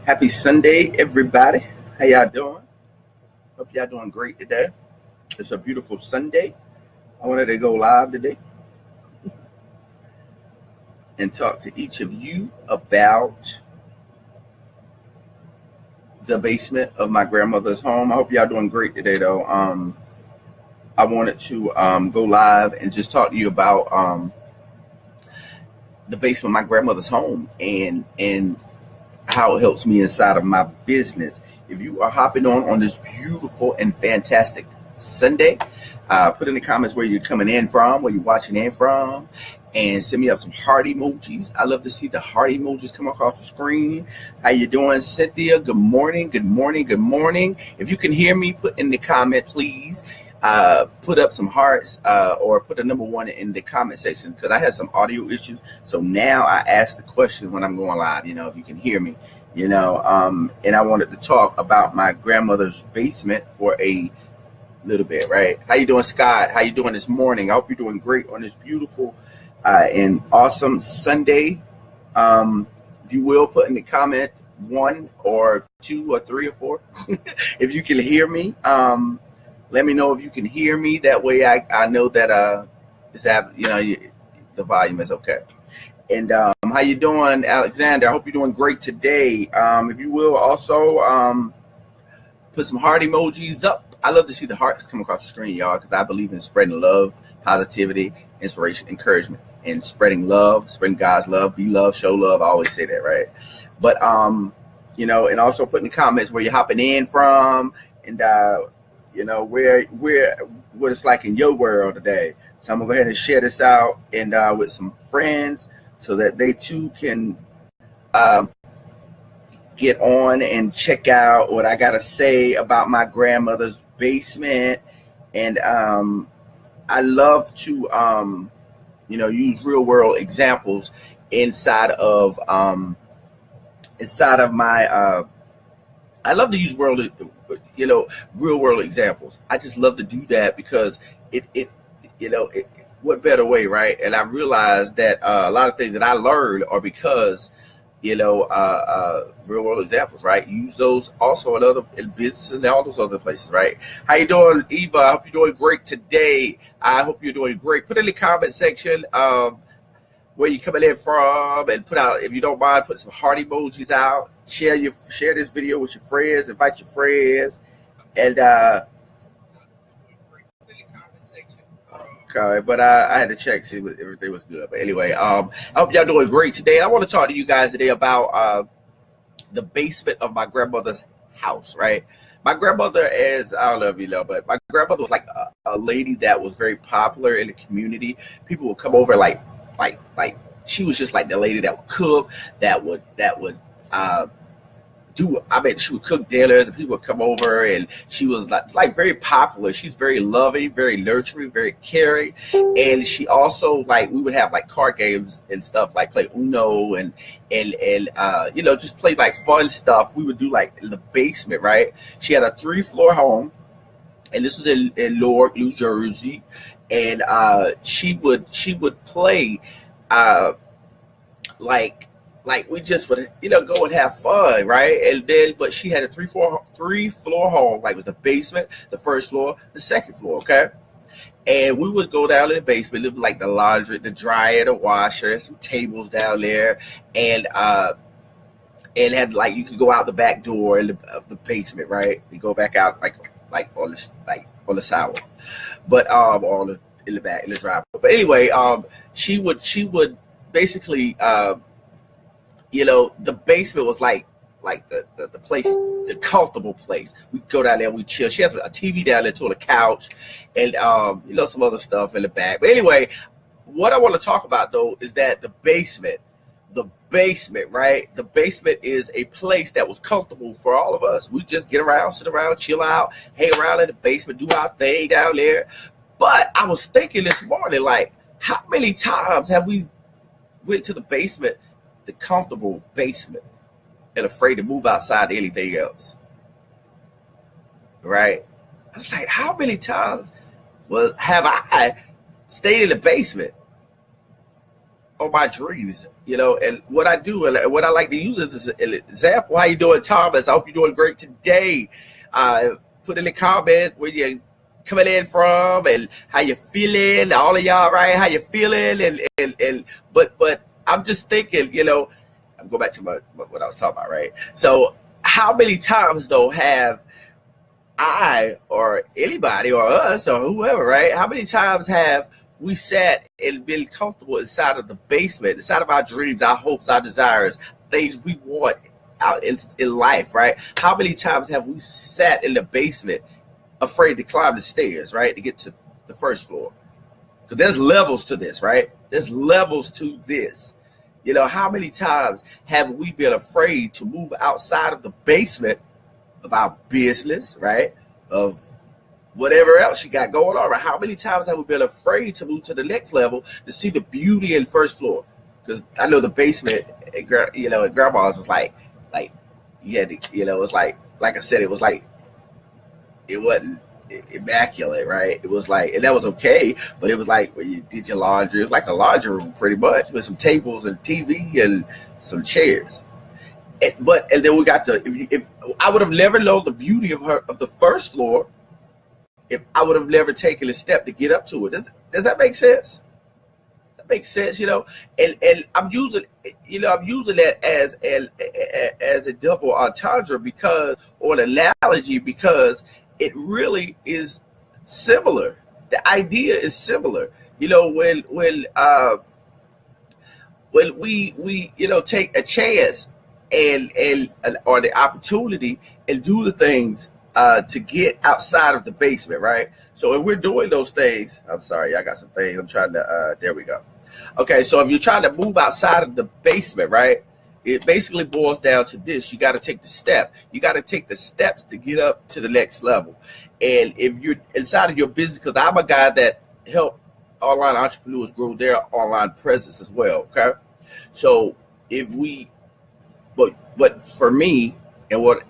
Happy Sunday, everybody. How y'all doing? Hope y'all doing great today. It's a beautiful Sunday. I wanted to go live today and talk to each of you about the basement of my grandmother's home. I hope y'all doing great today, though. I wanted to go live and just talk to you about the basement of my grandmother's home and how it helps me inside of my business. If you are hopping on this beautiful and fantastic Sunday, put in the comments where you're coming in from, where you're watching in from, and send me up some heart emojis. I love to see the heart emojis come across the screen. How you doing, Cynthia? Good morning, good morning, good morning. If you can hear me, put in the comment, please. Put up some hearts or put a number 1 in the comment section because I had some audio issues. So now I ask the question when I'm going live, if you can hear me, and I wanted to talk about my grandmother's basement for a little bit, right? How you doing, Scott? How you doing this morning? I hope you're doing great on this beautiful and awesome Sunday. If you will, put in the comment 1 or 2 or 3 or 4 if you can hear me. Let me know if you can hear me. That way I know that the volume is okay. And how you doing, Alexander? I hope you're doing great today. If you will also put some heart emojis up. I love to see the hearts come across the screen, y'all, because I believe in spreading love, positivity, inspiration, encouragement, and spreading love, spreading God's love, be love, show love. I always say that, right? But and also put in the comments where you're hopping in from and where what it's like in your world today. So I'm gonna go ahead and share this out and with some friends so that they too can get on and check out what I gotta say about my grandmother's basement. And I love to use real world examples inside of my I love to use real world examples. I just love to do that because what better way, right? And I realized that a lot of things that I learned are because real world examples, right? Use those also in businesses and all those other places, right? How you doing, Eva? I hope you're doing great today. I hope you're doing great. Put in the comment section where you're coming in from, and put out, if you don't mind, put some heart emojis out. Share this video with your friends. Invite your friends, and okay. But I had to check see if everything was good. But anyway, I hope y'all doing great today. And I want to talk to you guys today about the basement of my grandmother's house. Right, my grandmother is, I don't know if you know, but my grandmother was like a lady that was very popular in the community. People would come over like she was just like the lady that would cook, that would she would cook dinners and people would come over, and she was like very popular. She's very loving, very nurturing, very caring. And she also, we would have like card games and stuff, like play Uno and just play like fun stuff. We would do like in the basement, right? She had a 3-floor home, and this was in Newark, New Jersey. And she would play like we just would go and have fun, right? And then but she had a 3-floor home, like with the basement, the first floor, the second floor, okay? And we would go down in the basement, live like the laundry, the dryer, the washer, some tables down there, and had like you could go out the back door of the basement, right? You go back out like on the sidewalk, but in the back in the driveway. But anyway, she would basically the basement was like the place, the comfortable place. We go down there, we chill. She has a TV down there, to a couch, and some other stuff in the back. But anyway, what I want to talk about though is that the basement, right? The basement is a place that was comfortable for all of us. We just get around, sit around, chill out, hang around in the basement, do our thing down there. But I was thinking this morning, like, how many times have we went to the basement, the comfortable basement, and afraid to move outside to anything else? Right? I was like, how many times have I stayed in the basement on my dreams, and what I do, and what I like to use as an example. How you doing, Thomas? I hope you're doing great today. Uh, Put in the comment where you're coming in from and how you feeling. All of y'all, right? How you feeling? But I'm just thinking, I'm going back to what I was talking about, right? So how many times though have I or anybody or us or whoever, right? How many times have we sat and been comfortable inside of the basement, inside of our dreams, our hopes, our desires, things we want out in life, right? How many times have we sat in the basement afraid to climb the stairs, right, to get to the first floor? Because there's levels to this, right? There's levels to this. How many times have we been afraid to move outside of the basement of our business, right? Of whatever else you got going on, right? How many times have we been afraid to move to the next level to see the beauty in first floor? Because I know the basement, at grandma's was like you had to, it's like I said, it was like, it wasn't immaculate, right? It was like, and that was okay, but it was like when you did your laundry, it was like a laundry room pretty much, with some tables and TV and some chairs. And then we got if I would have never known the beauty of the first floor if I would have never taken a step to get up to it. Does that make sense? That makes sense, And I'm using that as a double entendre or an analogy, because it really is similar. The idea is similar. When we take a chance and or the opportunity and do the things to get outside of the basement, right? So if we're doing those things, I'm sorry, I got some things I'm trying to, there we go. Okay, so if you're trying to move outside of the basement, right, it basically boils down to this. You got to take the step. You got to take the steps to get up to the next level. And if you're inside of your business, because I'm a guy that help online entrepreneurs grow their online presence as well, okay? So but for me, and what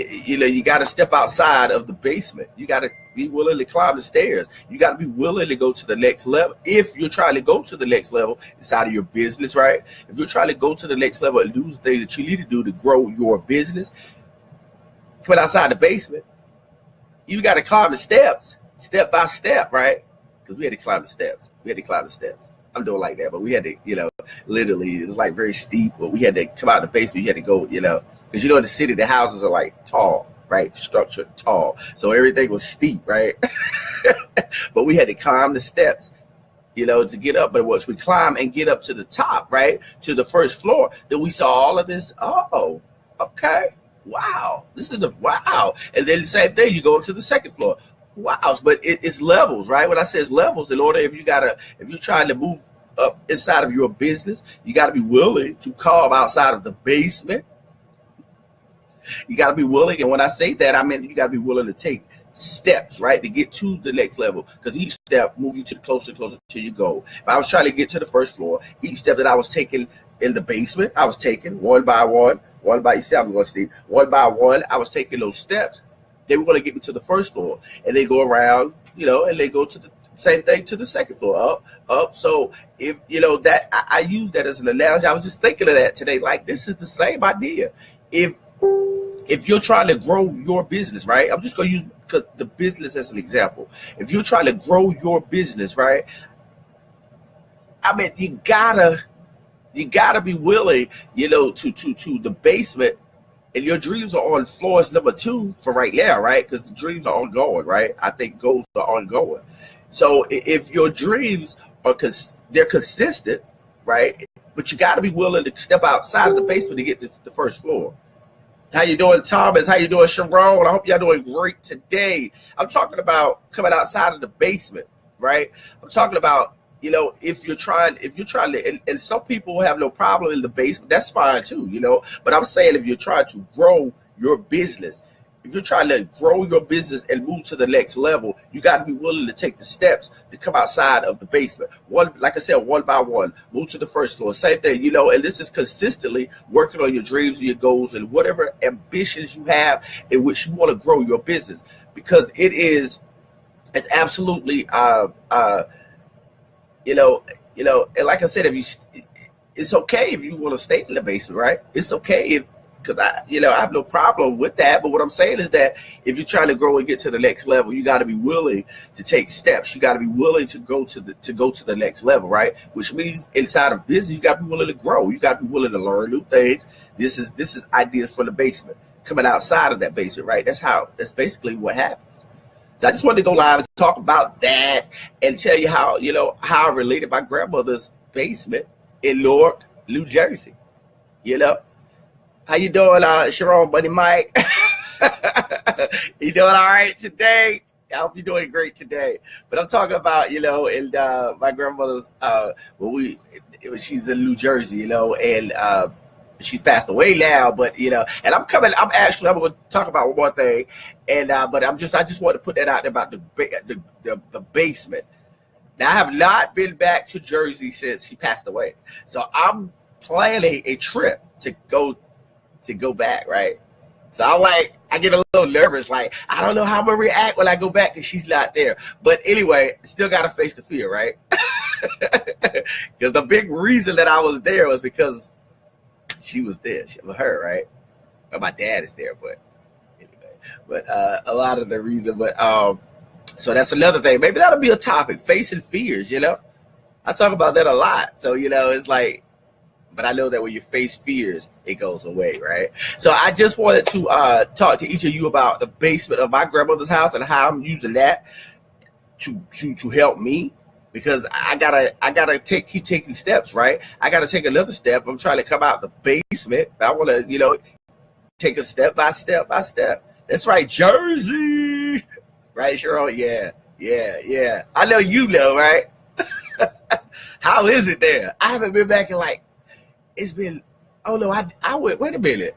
you got to step outside of the basement. You got to be willing to climb the stairs. You got to be willing to go to the next level. If you're trying to go to the next level inside of your business, right? If you're trying to go to the next level and do the things that you need to do to grow your business, coming outside the basement, you got to climb the steps, step by step, right? Because we had to climb the steps. I'm doing like that, but we had to, literally, it was like very steep, but we had to come out of the basement. You had to go, because in the city, the houses are like tall, right? Structured tall. So everything was steep, right? But we had to climb the steps, to get up. But once we climb and get up to the top, right, to the first floor, then we saw all of this. Oh, okay. Wow. Wow. And then the same thing, you go to the second floor. Wow. But it's levels, right? When I say it's levels, in order, if you're trying to move up inside of your business, you got to be willing to carve outside of the basement. You got to be willing. And when I say that, I mean, you got to be willing to take steps, right, to get to the next level, because each step moves you to closer to your goal. If I was trying to get to the first floor, each step that I was taking in the basement, I was taking one by one by yourself, one by one, I was taking those steps. They were going to get me to the first floor, and they go around, and they go to the same thing to the second floor, up. So if, that I use that as an analogy. I was just thinking of that today. Like, this is the same idea. If you're trying to grow your business, right? I'm just going to use the business as an example. If you're trying to grow your business, right? I mean, you gotta be willing, to the basement, and your dreams are on floors number 2 for right now, right? Because the dreams are ongoing, right? I think goals are ongoing. So if your dreams they're consistent, right? But you got to be willing to step outside of the basement to get the first floor. How you doing, Thomas? How you doing, Sharon? I hope y'all doing great today. I'm talking about coming outside of the basement, right? I'm talking about, if you're trying to, and some people have no problem in the basement, that's fine too, But I'm saying, if you're trying to grow your business, if you're trying to grow your business and move to the next level, you got to be willing to take the steps to come outside of the basement. Like I said, one by one, move to the first floor. Same thing, and this is consistently working on your dreams and your goals and whatever ambitions you have in which you want to grow your business, because it's absolutely, and like I said, it's okay if you want to stay in the basement, right? It's okay if, because I have no problem with that. But what I'm saying is that if you're trying to grow and get to the next level, you got to be willing to take steps. You got to be willing to go to the next level, right? Which means inside of business, you got to be willing to grow. You got to be willing to learn new things. This is ideas for the basement coming outside of that basement, right? That's basically what happens. So I just wanted to go live and talk about that and tell you how I related my grandmother's basement in Newark, New Jersey. How you doing, Sharon, buddy Mike? You doing all right today? I hope you're doing great today. But I'm talking about, in my grandmother's, she's in New Jersey, and she's passed away now. But and I'm going to talk about one more thing, and but I just want to put that out there about the basement. Now, I have not been back to Jersey since she passed away, so I'm planning a trip to go back, right? So I get a little nervous, like I don't know how I'm gonna react when I go back because she's not there. But anyway, still gotta face the fear, right? Because the big reason that I was there was because she was there. She was her, right? Well, my dad is there, but anyway. But a lot of the reason, but so that's another thing. Maybe that'll be a topic, facing fears. I talk about that a lot. So it's like. But I know that when you face fears, it goes away, right? So I just wanted to talk to each of you about the basement of my grandmother's house and how I'm using that to help me, because I gotta keep taking steps, right? I gotta take another step. I'm trying to come out the basement. I want to take a step by step by step. That's right, Jersey, right, Cheryl? Yeah. I know right? How is it there? I haven't been back in it's been, oh no, I went, wait a minute.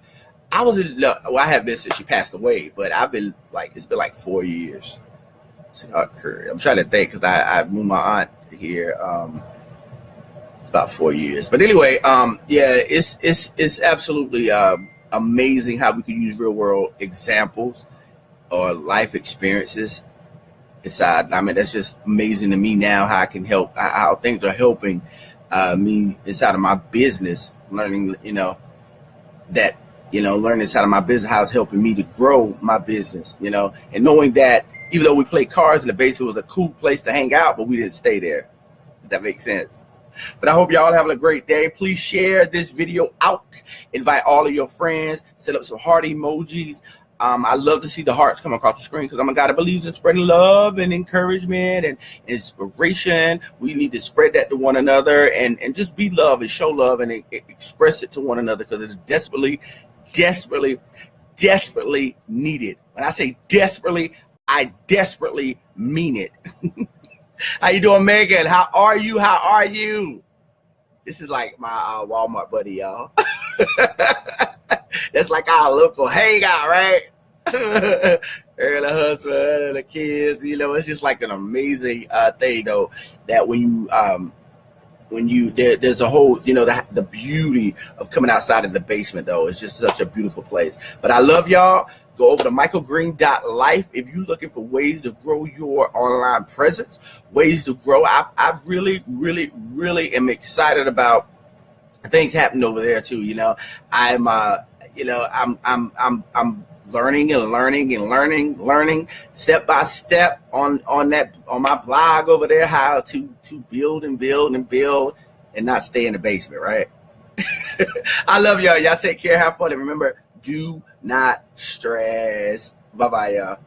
I have been since she passed away, but I've been it's been 4 years. I'm trying to think because I moved my aunt here. It's about 4 years. But anyway, it's absolutely amazing how we can use real world examples or life experiences inside. I mean, that's just amazing to me now how I can help, how things are helping me inside of my business, learning, learning inside of my business, how it's helping me to grow my business, and knowing that even though we played cards in the basement, it was a cool place to hang out, but we didn't stay there. If that makes sense. But I hope y'all having a great day. Please share this video out. Invite all of your friends. Set up some heart emojis. I love to see the hearts come across the screen because I'm a guy that believes in spreading love and encouragement and inspiration. We need to spread that to one another and just be love and show love and express it to one another because it's desperately, desperately, desperately needed. When I say desperately, I desperately mean it. How you doing, Megan? How are you? This is like my Walmart buddy, y'all. That's like our local hangout, right? Her and the husband and the kids, it's just like an amazing thing, though, that when you there's a whole, the beauty of coming outside of the basement, though. It's just such a beautiful place. But I love y'all. Go over to michaelgreen.life if you're looking for ways to grow your online presence, ways to grow. I really, really, really am excited about things happening over there too. I'm learning and learning step by step on my blog over there, how to build and not stay in the basement, right? I love y'all. Y'all take care, have fun, and remember, do not stress. Bye-bye, y'all.